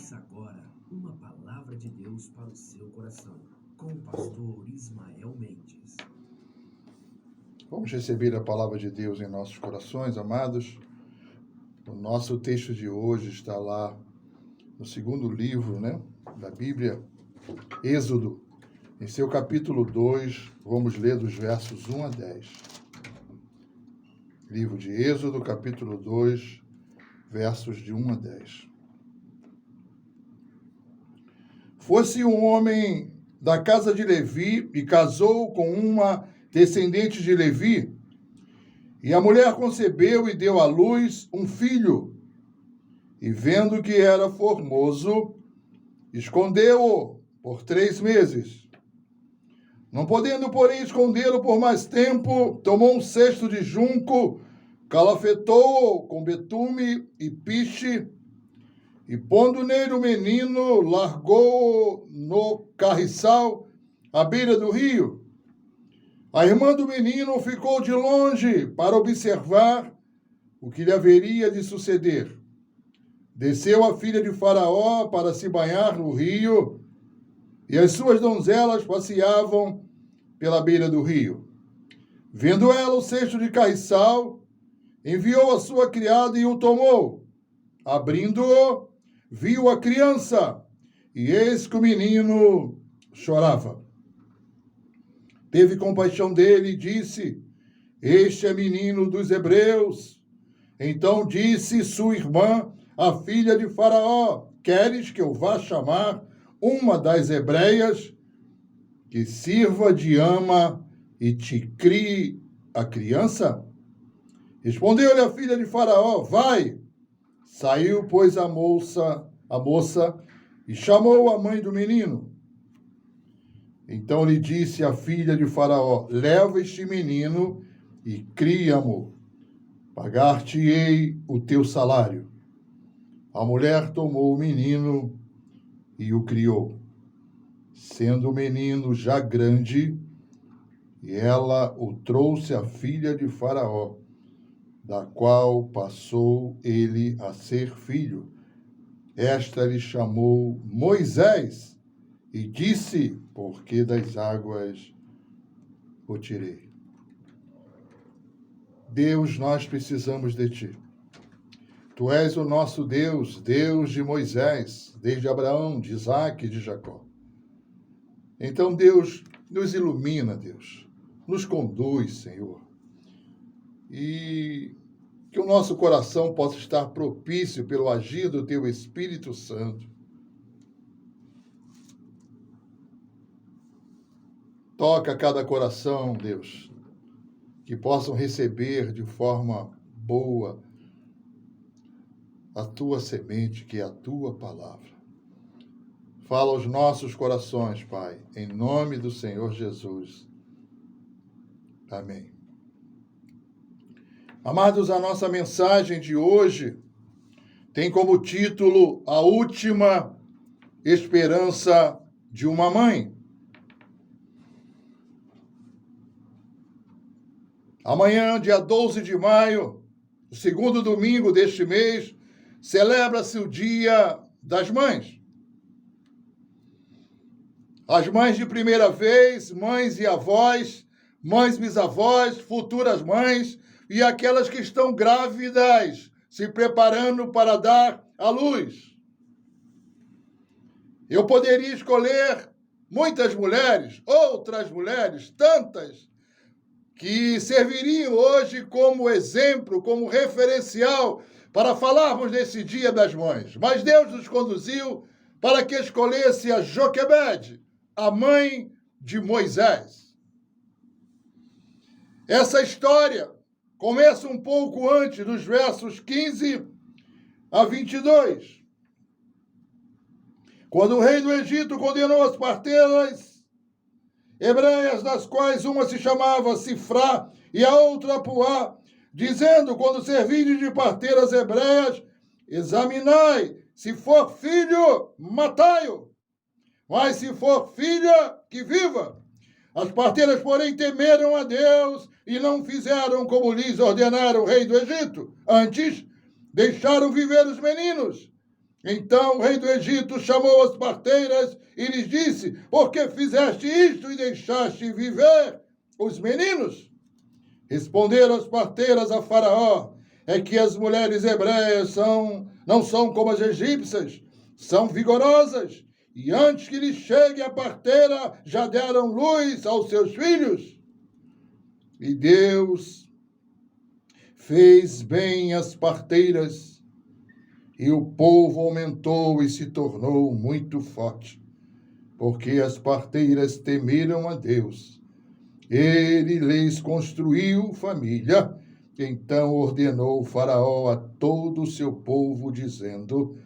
Ouça agora uma palavra de Deus para o seu coração, com o pastor Ismael Mendes. Vamos receber a palavra de Deus em nossos corações, amados. O nosso texto de hoje está lá no segundo livro, da Bíblia, Êxodo. Em seu capítulo 2, vamos ler dos versos 1 a 10. Livro de Êxodo, capítulo 2, versos de 1 a 10. Fosse um homem da casa de Levi e casou com uma descendente de Levi, e a mulher concebeu e deu à luz um filho, e vendo que era formoso, escondeu-o por 3 meses. Não podendo, porém, escondê-lo por mais tempo, tomou um cesto de junco, calafetou-o com betume e piche, e pondo nele o menino, largou-o no carriçal à beira do rio. A irmã do menino ficou de longe para observar o que lhe haveria de suceder. Desceu a filha de Faraó para se banhar no rio, e as suas donzelas passeavam pela beira do rio. Vendo ela o cesto de carriçal, enviou a sua criada e o tomou. Abrindo-o, viu a criança, e eis que o menino chorava. Teve compaixão dele e disse: Este é menino dos hebreus. Então disse sua irmã, a filha de Faraó: Queres que eu vá chamar uma das hebreias, que sirva de ama e te crie a criança? Respondeu-lhe a filha de Faraó: Vai. Saiu, pois, a moça e chamou a mãe do menino. Então lhe disse a filha de Faraó: Leva este menino e cria-mo. Pagar-te-ei o teu salário. A mulher tomou o menino e o criou. Sendo o menino já grande, ela o trouxe à filha de Faraó, da qual passou ele a ser filho. Esta lhe chamou Moisés e disse: Porque das águas o tirei. Deus, nós precisamos de ti. Tu és o nosso Deus, Deus de Moisés, desde Abraão, de Isaque e de Jacó. Então, Deus, nos ilumina, Deus, nos conduz, Senhor, e que o nosso coração possa estar propício pelo agir do teu Espírito Santo. Toca cada coração, Deus, que possam receber de forma boa a tua semente, que é a tua palavra. Fala aos nossos corações, Pai, em nome do Senhor Jesus. Amém. Amados, a nossa mensagem de hoje tem como título A Última Esperança de uma Mãe. Amanhã, dia 12 de maio, o segundo domingo deste mês, celebra-se o Dia das Mães. As mães de primeira vez, mães e avós, mães bisavós, futuras mães e aquelas que estão grávidas, se preparando para dar à luz. Eu poderia escolher muitas mulheres, outras mulheres, tantas, que serviriam hoje como exemplo, como referencial para falarmos desse Dia das Mães. Mas Deus nos conduziu para que escolhesse a Joquebede, a mãe de Moisés. Essa história começa um pouco antes, dos versos 15 a 22. Quando o rei do Egito condenou as parteiras hebreias, das quais uma se chamava Sifrá e a outra Puá, dizendo: quando servirdes de parteiras hebreias, examinai, se for filho, matai-o, mas se for filha, que viva. As parteiras, porém, temeram a Deus e não fizeram como lhes ordenara o rei do Egito. Antes, deixaram viver os meninos Então o rei do Egito chamou as parteiras e lhes disse: por que fizeste isto e deixaste viver os meninos? Responderam as parteiras a Faraó: é que as mulheres hebreias não são como as egípcias, são vigorosas, e antes que lhes chegue a parteira, já deram luz aos seus filhos. E Deus fez bem as parteiras, e o povo aumentou e se tornou muito forte, porque as parteiras temeram a Deus. Ele lhes construiu família. Então ordenou Faraó a todo o seu povo, dizendo: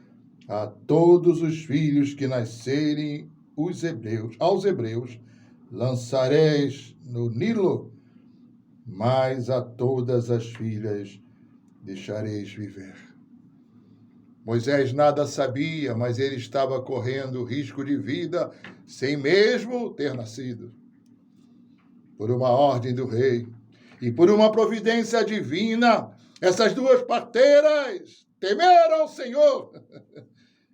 a todos os filhos que nascerem aos hebreus, lançareis no Nilo, mas a todas as filhas deixareis viver. Moisés nada sabia, mas ele estava correndo risco de vida sem mesmo ter nascido. Por uma ordem do rei e por uma providência divina, essas duas parteiras temeram ao Senhor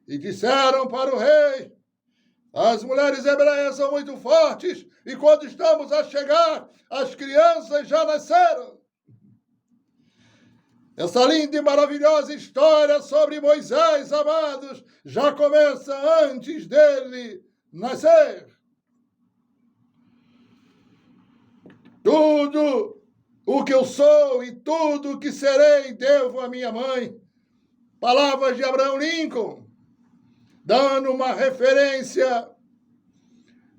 e disseram para o rei: as mulheres hebreias são muito fortes e quando estamos a chegar, as crianças já nasceram. Essa linda e maravilhosa história sobre Moisés, amados, já começa antes dele nascer. Tudo o que eu sou e tudo o que serei devo à minha mãe. Palavras de Abraham Lincoln, dando uma referência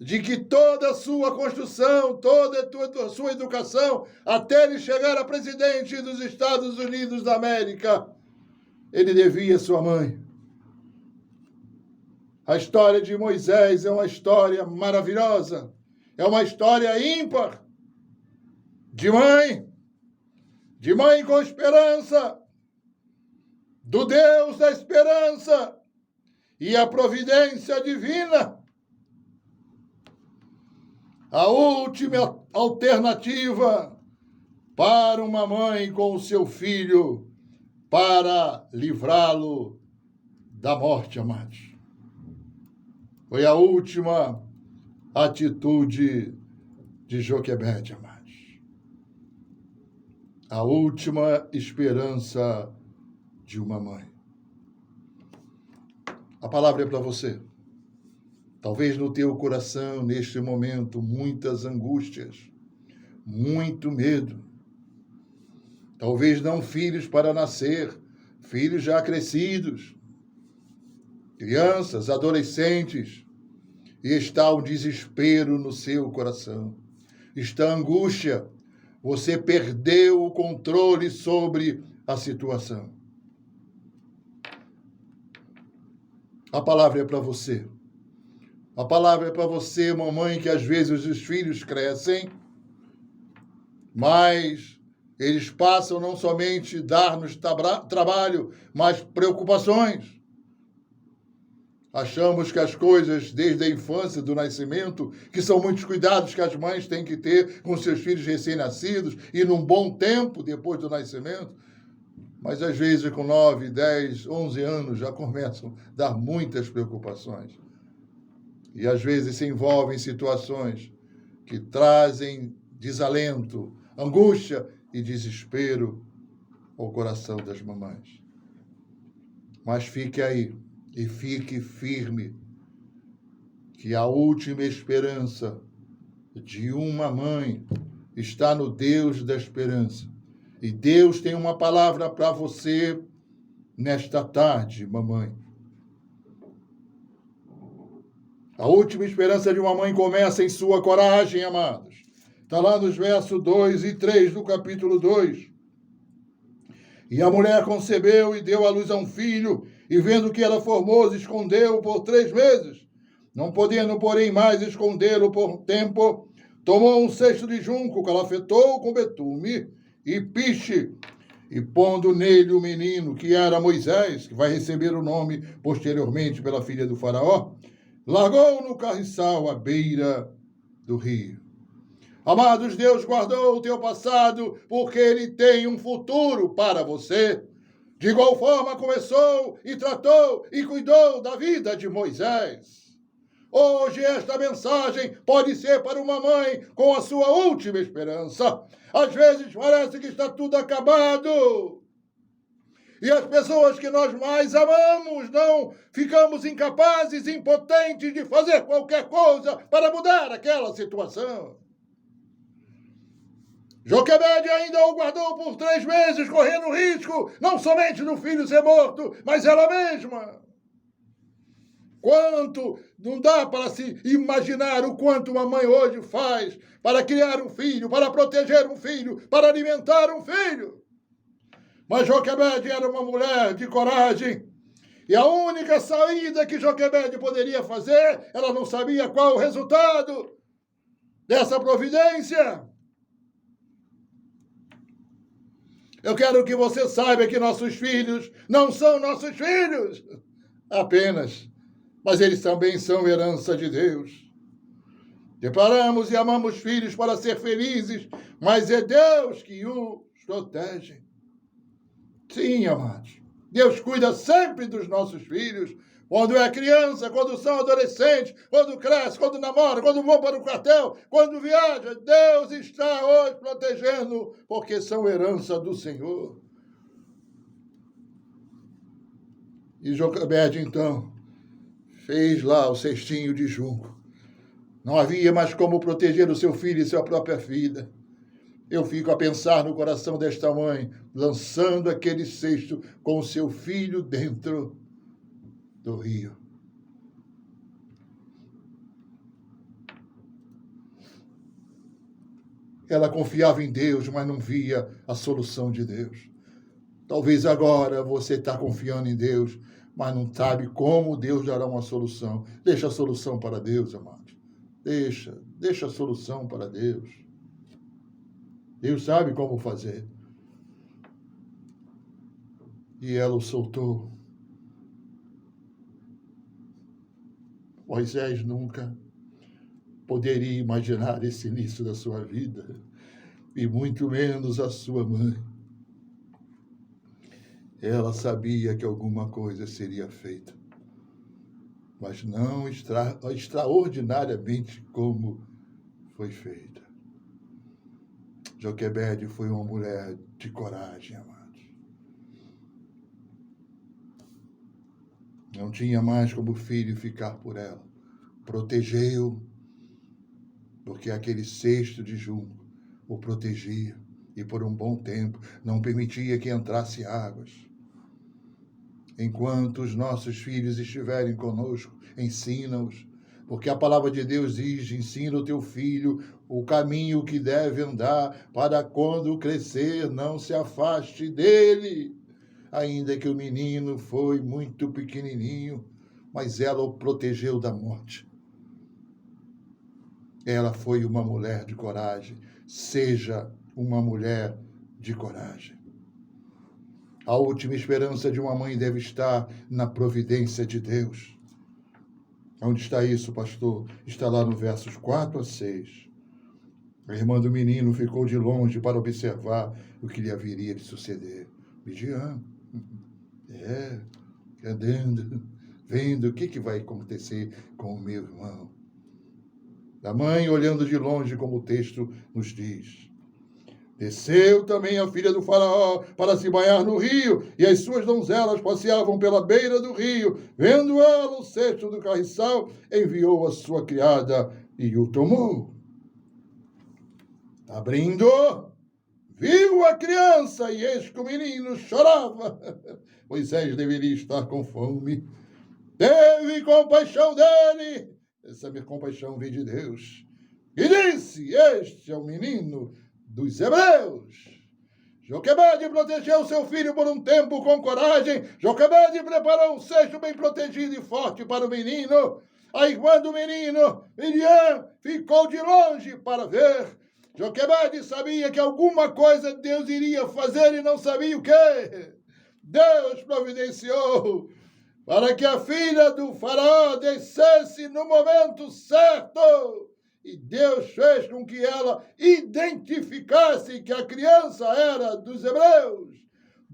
de que toda a sua construção, toda a sua educação, até ele chegar a presidente dos Estados Unidos da América, ele devia à sua mãe. A história de Moisés é uma história maravilhosa, é uma história ímpar, de mãe com esperança, do Deus da esperança e a providência divina. A última alternativa para uma mãe com o seu filho para livrá-lo da morte, amados. Foi a última atitude de Joquebede, amados. A última esperança de uma mãe. A palavra é para você. Talvez no teu coração, neste momento, muitas angústias, muito medo. Talvez não filhos para nascer, filhos já crescidos, crianças, adolescentes, e está o desespero no seu coração. Está a angústia. Você perdeu o controle sobre a situação. A palavra é para você. A palavra é para você, mamãe, que às vezes os filhos crescem, mas eles passam não somente dar-nos trabalho, mas preocupações. Achamos que as coisas, desde a infância, do nascimento, que são muitos cuidados que as mães têm que ter com seus filhos recém-nascidos e num bom tempo depois do nascimento, mas às vezes com 9, 10, 11 anos já começam a dar muitas preocupações. E às vezes se envolvem em situações que trazem desalento, angústia e desespero ao coração das mamães. Mas fique aí e fique firme, que a última esperança de uma mãe está no Deus da esperança. E Deus tem uma palavra para você nesta tarde, mamãe. A última esperança de uma mãe começa em sua coragem, amados. Está lá nos versos 2 e 3 do capítulo 2. E a mulher concebeu e deu à luz a um filho, e vendo que era formoso, escondeu-o por 3 meses. Não podendo, porém, mais escondê-lo por tempo, tomou um cesto de junco, calafetou com betume e piche, e pondo nele o menino, que era Moisés, que vai receber o nome posteriormente pela filha do faraó, largou no carriçal à beira do rio. Amados, Deus guardou o teu passado porque Ele tem um futuro para você. De igual forma começou e tratou e cuidou da vida de Moisés. Hoje esta mensagem pode ser para uma mãe com a sua última esperança. Às vezes parece que está tudo acabado. E as pessoas que nós mais amamos não ficamos incapazes, impotentes de fazer qualquer coisa para mudar aquela situação. Joquebede ainda o guardou por 3 meses, correndo risco não somente do filho ser morto, mas ela mesma. Quanto não dá para se imaginar o quanto uma mãe hoje faz para criar um filho, para proteger um filho, para alimentar um filho. Mas Joquebede era uma mulher de coragem. E a única saída que Joquebede poderia fazer, ela não sabia qual o resultado dessa providência. Eu quero que você saiba que nossos filhos não são nossos filhos apenas, mas eles também são herança de Deus. Preparamos e amamos filhos para ser felizes, mas é Deus que os protege. Sim, amados, Deus cuida sempre dos nossos filhos. Quando é criança, quando são adolescentes, quando cresce, quando namora, quando vão para o quartel, quando viaja, Deus está hoje protegendo, porque são herança do Senhor. E Joquebede, então, fez lá o cestinho de junco. Não havia mais como proteger o seu filho e sua própria filha. Eu fico a pensar no coração desta mãe, lançando aquele cesto com o seu filho dentro do rio. Ela confiava em Deus, mas não via a solução de Deus. Talvez agora você está confiando em Deus, mas não sabe como Deus dará uma solução. Deixa a solução para Deus, amados. Deixa a solução para Deus. Deus sabe como fazer. E ela o soltou. Moisés nunca poderia imaginar esse início da sua vida, e muito menos a sua mãe. Ela sabia que alguma coisa seria feita, mas não extraordinariamente como foi feita. Joquebede foi uma mulher de coragem, amados. Não tinha mais como filho ficar por ela. Protegeu, porque aquele cesto de junco o protegia, e por um bom tempo não permitia que entrasse águas. Enquanto os nossos filhos estiverem conosco, ensina-os, porque a palavra de Deus diz: ensina o teu filho o caminho que deve andar, para quando crescer não se afaste dele. Ainda que o menino foi muito pequenininho, mas ela o protegeu da morte. Ela foi uma mulher de coragem. Seja uma mulher de coragem. A última esperança de uma mãe deve estar na providência de Deus. Onde está isso, pastor? Está lá no versos 4 a 6. A irmã do menino ficou de longe para observar o que lhe haveria de suceder. Midian, andando, vendo o que vai acontecer com o meu irmão. A mãe, olhando de longe, como o texto nos diz. Desceu também a filha do faraó para se banhar no rio, e as suas donzelas passeavam pela beira do rio. Vendo ela o cesto do carriçal, enviou a sua criada e o tomou. Abrindo, viu a criança, e eis que o menino chorava. Moisés deveria estar com fome. Teve compaixão dele. Essa minha compaixão vem de Deus. E disse: este é o menino dos hebreus. Joquebede protegeu seu filho por um tempo com coragem. Joquebede preparou um cesto bem protegido e forte para o menino. A irmã do menino, Midian, ficou de longe para ver. Joquebede sabia que alguma coisa Deus iria fazer e não sabia o quê. Deus providenciou para que a filha do faraó descesse no momento certo. E Deus fez com que ela identificasse que a criança era dos hebreus.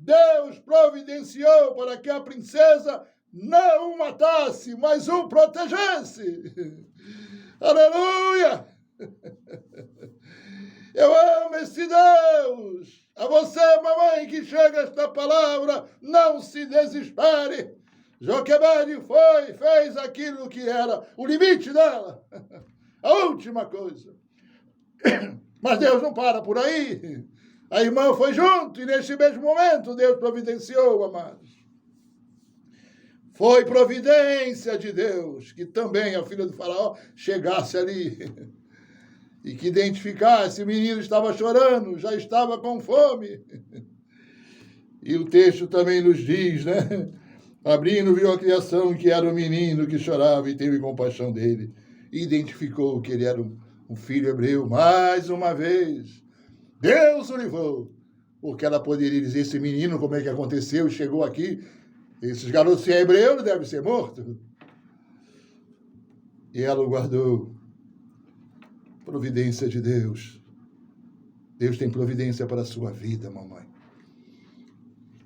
Deus providenciou para que a princesa não o matasse, mas o protegesse. Aleluia! Eu amo esse Deus. A você, mamãe, que chega esta palavra, não se desespere. Joquebede fez aquilo que era o limite dela. A última coisa. Mas Deus não para por aí. A irmã foi junto e nesse mesmo momento Deus providenciou, amados. Foi providência de Deus que também a filha do faraó chegasse ali e que identificasse, o menino estava chorando, já estava com fome. E o texto também nos diz, né? Abrindo, viu a criação que era o menino que chorava e teve compaixão dele. E identificou que ele era um filho hebreu. Mais uma vez, Deus o livrou. Porque ela poderia dizer, esse menino, como é que aconteceu, chegou aqui. Esses garotos, se é hebreu, deve ser morto. E ela o guardou. Providência de Deus. Deus tem providência para a sua vida, mamãe.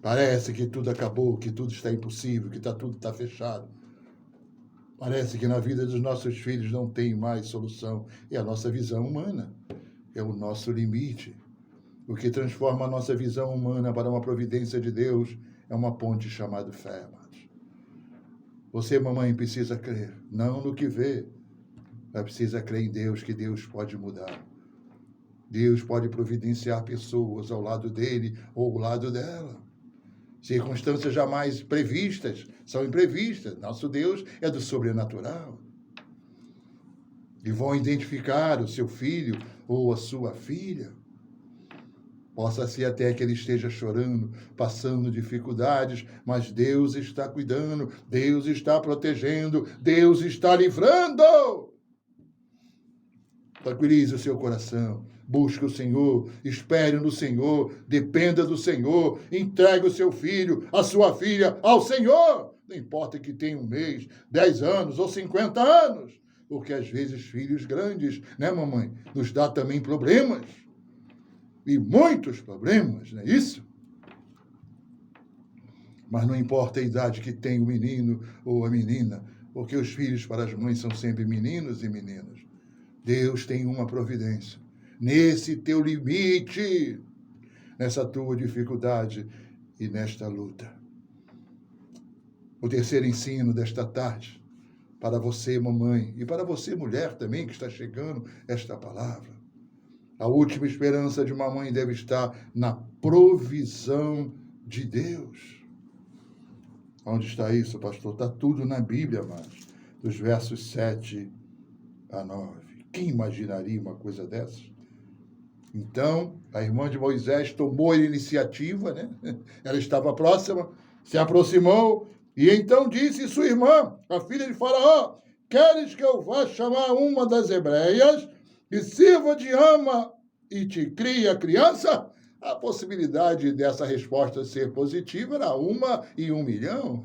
Parece que tudo acabou, que tudo está impossível, que tudo está fechado. Parece que na vida dos nossos filhos não tem mais solução. É a nossa visão humana. É o nosso limite. O que transforma a nossa visão humana para uma providência de Deus é uma ponte chamada fé, amados. Você, mamãe, precisa crer, não no que vê, mas precisa crer em Deus, que Deus pode mudar. Deus pode providenciar pessoas ao lado dele ou ao lado dela. Circunstâncias jamais previstas são imprevistas. Nosso Deus é do sobrenatural. E vão identificar o seu filho ou a sua filha. Possa ser até que ele esteja chorando, passando dificuldades, mas Deus está cuidando, Deus está protegendo, Deus está livrando. Tranquilize o seu coração, busque o Senhor, espere no Senhor, dependa do Senhor, entregue o seu filho, a sua filha ao Senhor. Não importa que tenha 1 mês, 10 anos ou 50 anos, porque às vezes filhos grandes, né, mamãe, nos dá também problemas. E muitos problemas, não é isso? Mas não importa a idade que tem o menino ou a menina, porque os filhos para as mães são sempre meninos e meninas. Deus tem uma providência. Nesse teu limite, nessa tua dificuldade e nesta luta. O terceiro ensino desta tarde, para você, mamãe, e para você, mulher também, que está chegando esta palavra. A última esperança de uma mãe deve estar na provisão de Deus. Onde está isso, pastor? Está tudo na Bíblia, amados. Dos versos 7 a 9. Quem imaginaria uma coisa dessas? Então, a irmã de Moisés tomou a iniciativa, né? Ela estava próxima, se aproximou, e então disse sua irmã, a filha de Faraó, queres que eu vá chamar uma das hebreias e sirva de ama e te crie a criança? A possibilidade dessa resposta ser positiva era 1 em 1 milhão.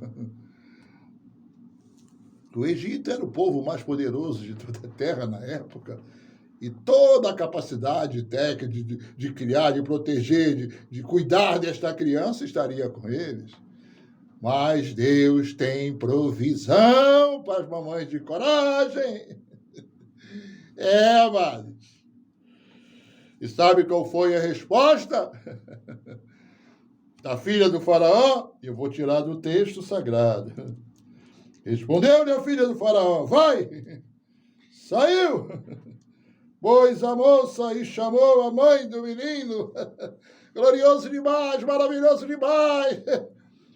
O Egito era o povo mais poderoso de toda a terra na época. E toda a capacidade técnica de criar, de proteger, de cuidar desta criança estaria com eles. Mas Deus tem provisão para as mamães de coragem. Amados. E sabe qual foi a resposta da filha do faraó? Eu vou tirar do texto sagrado. Respondeu-lhe a filha do faraó, vai! Saiu! Pois a moça e chamou a mãe do menino. Glorioso demais, maravilhoso demais!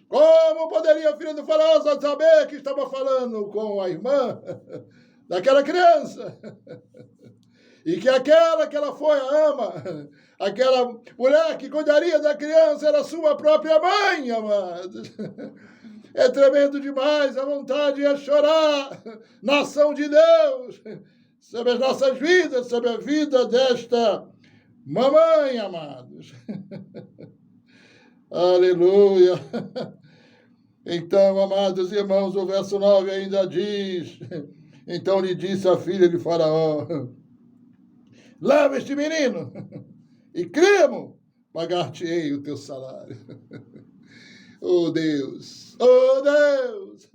Como poderia a filha do faraó saber que estava falando com a irmã daquela criança? E que aquela que ela foi a ama, aquela mulher que cuidaria da criança era sua própria mãe, amados. É tremendo demais, a vontade é chorar na ação de Deus, sobre as nossas vidas, sobre a vida desta mamãe, amados. Aleluia. Então, amados irmãos, o verso 9 ainda diz, então lhe disse a filha de Faraó, leva este menino e cremo, pagar-te-ei o teu salário. Oh, Deus! Oh, Deus!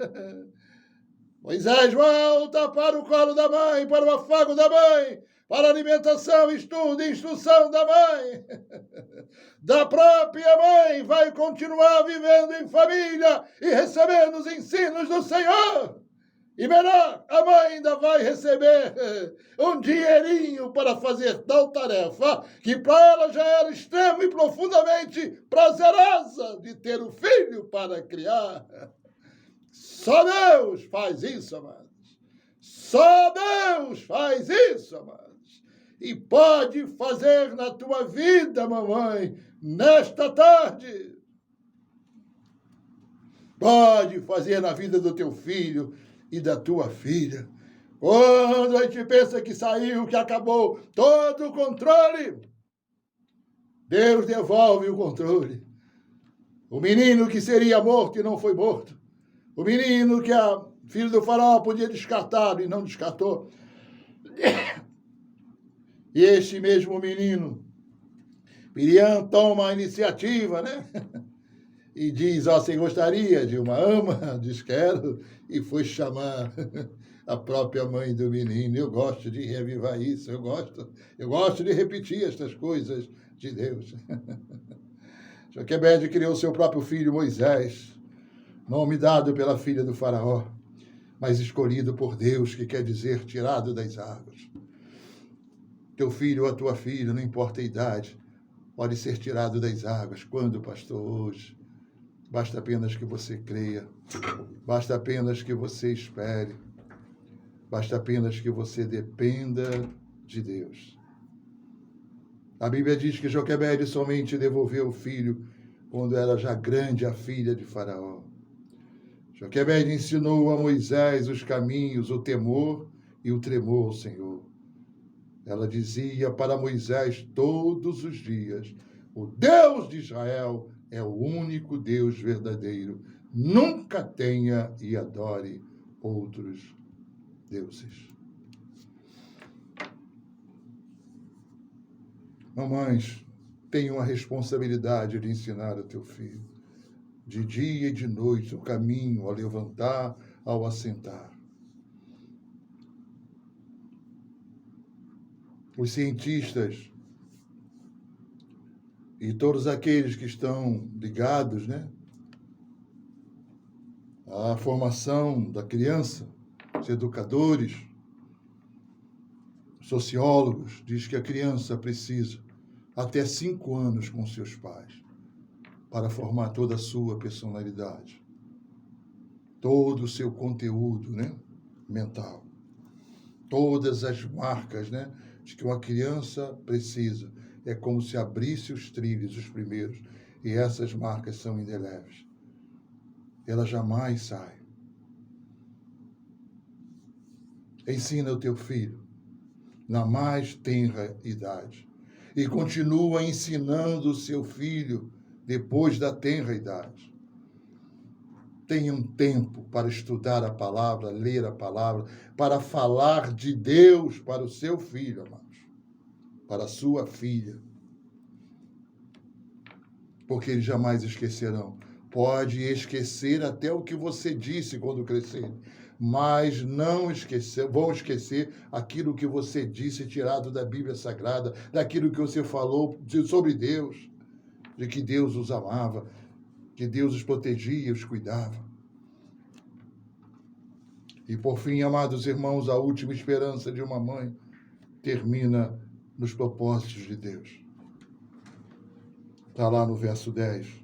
Moisés volta para o colo da mãe, para o afago da mãe, para a alimentação, estudo e instrução da mãe. Da própria mãe vai continuar vivendo em família e recebendo os ensinos do Senhor. E melhor, a mãe ainda vai receber um dinheirinho para fazer tal tarefa que para ela já era extremo e profundamente prazerosa de ter o filho para criar. Só Deus faz isso, amados. Só Deus faz isso, amados. E pode fazer na tua vida, mamãe, nesta tarde. Pode fazer na vida do teu filho e da tua filha. Quando a gente pensa que saiu, que acabou todo o controle, Deus devolve o controle. O menino que seria morto e não foi morto. O menino que a filho do faraó podia descartar e não descartou. E este mesmo menino, Miriam toma a iniciativa, né? E diz, ó, você gostaria de uma ama? Diz, quero. E foi chamar a própria mãe do menino. Eu gosto de reavivar isso, eu gosto de repetir estas coisas de Deus. Joquebede criou seu próprio filho Moisés, nome dado pela filha do faraó, mas escolhido por Deus, que quer dizer tirado das águas. Teu filho ou a tua filha, não importa a idade, pode ser tirado das águas. Quando, pastor? Hoje. Basta apenas que você creia, basta apenas que você espere, basta apenas que você dependa de Deus. A Bíblia diz que Joquebede somente devolveu o filho quando era já grande a filha de Faraó. Joquebede ensinou a Moisés os caminhos, o temor e o tremor ao Senhor. Ela dizia para Moisés todos os dias, o Deus de Israel é o único Deus verdadeiro. Nunca tenha e adore outros deuses. Mamães, tenham a responsabilidade de ensinar o teu filho, de dia e de noite, o caminho, ao levantar, ao assentar. Os cientistas e todos aqueles que estão ligados, né, à formação da criança, os educadores, sociólogos, diz que a criança precisa até 5 anos com seus pais para formar toda a sua personalidade, todo o seu conteúdo, né, mental, todas as marcas, né, de que uma criança precisa. É como se abrisse os trilhos, os primeiros, e essas marcas são indeléveis. Ela jamais sai. Ensina o teu filho na mais tenra idade e continua ensinando o seu filho depois da tenra idade. Tenha um tempo para estudar a palavra, ler a palavra, para falar de Deus para o seu filho, amados, para a sua filha. Porque eles jamais esquecerão. Pode esquecer até o que você disse quando crescer, mas não vão esquecer aquilo que você disse tirado da Bíblia Sagrada, daquilo que você falou sobre Deus, de que Deus os amava, que Deus os protegia, os cuidava. E por fim, amados irmãos, a última esperança de uma mãe termina nos propósitos de Deus. Está lá no verso 10.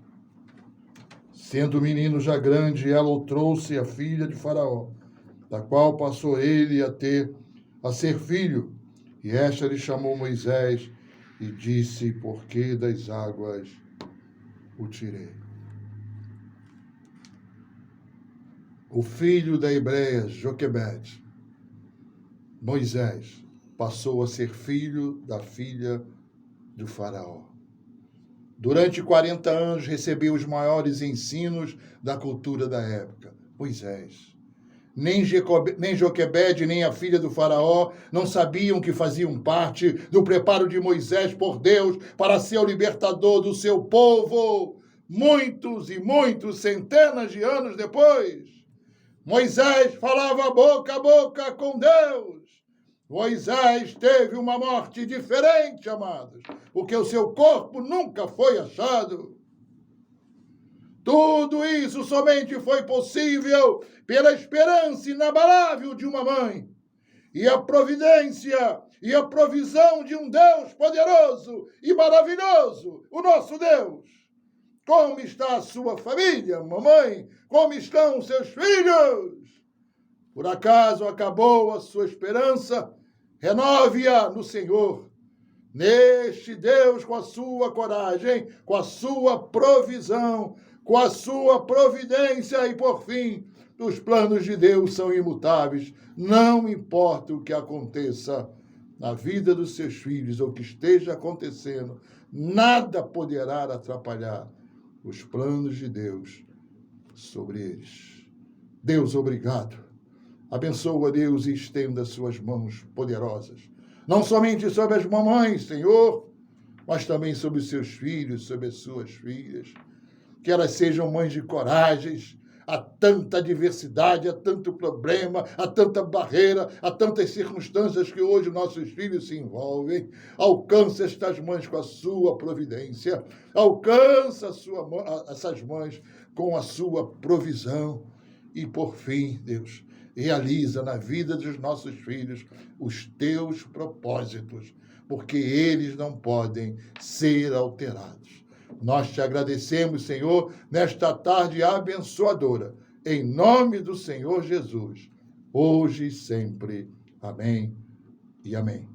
Sendo o menino já grande, ela o trouxe a filha de Faraó, da qual passou ele a ser filho. E esta lhe chamou Moisés e disse, por que das águas o tirei? O filho da hebreia Joquebede, Moisés, passou a ser filho da filha do Faraó. Durante 40 anos recebeu os maiores ensinos da cultura da época. Moisés. Nem Joquebede, nem a filha do faraó não sabiam que faziam parte do preparo de Moisés por Deus para ser o libertador do seu povo. muitos e muitos, centenas de anos depois, Moisés falava boca a boca com Deus. Moisés teve uma morte diferente, amados, porque o seu corpo nunca foi achado. Tudo isso somente foi possível pela esperança inabalável de uma mãe e a providência e a provisão de um Deus poderoso e maravilhoso, o nosso Deus. Como está a sua família, mamãe? Como estão os seus filhos? Por acaso acabou a sua esperança? Renove-a no Senhor. Neste Deus, com a sua coragem, com a sua provisão, com a sua providência e, por fim, os planos de Deus são imutáveis. Não importa o que aconteça na vida dos seus filhos ou o que esteja acontecendo, nada poderá atrapalhar os planos de Deus sobre eles. Deus, obrigado. Abençoa, Deus, e estenda suas mãos poderosas, não somente sobre as mamães, Senhor, mas também sobre os seus filhos, sobre as suas filhas. Que elas sejam mães de coragens. Há tanta adversidade, há tanto problema, há tanta barreira, há tantas circunstâncias que hoje nossos filhos se envolvem. Alcança estas mães com a sua providência. Alcança essas mães com a sua provisão. E, por fim, Deus, realiza na vida dos nossos filhos os teus propósitos, porque eles não podem ser alterados. Nós te agradecemos, Senhor, nesta tarde abençoadora, em nome do Senhor Jesus, hoje e sempre. Amém e amém.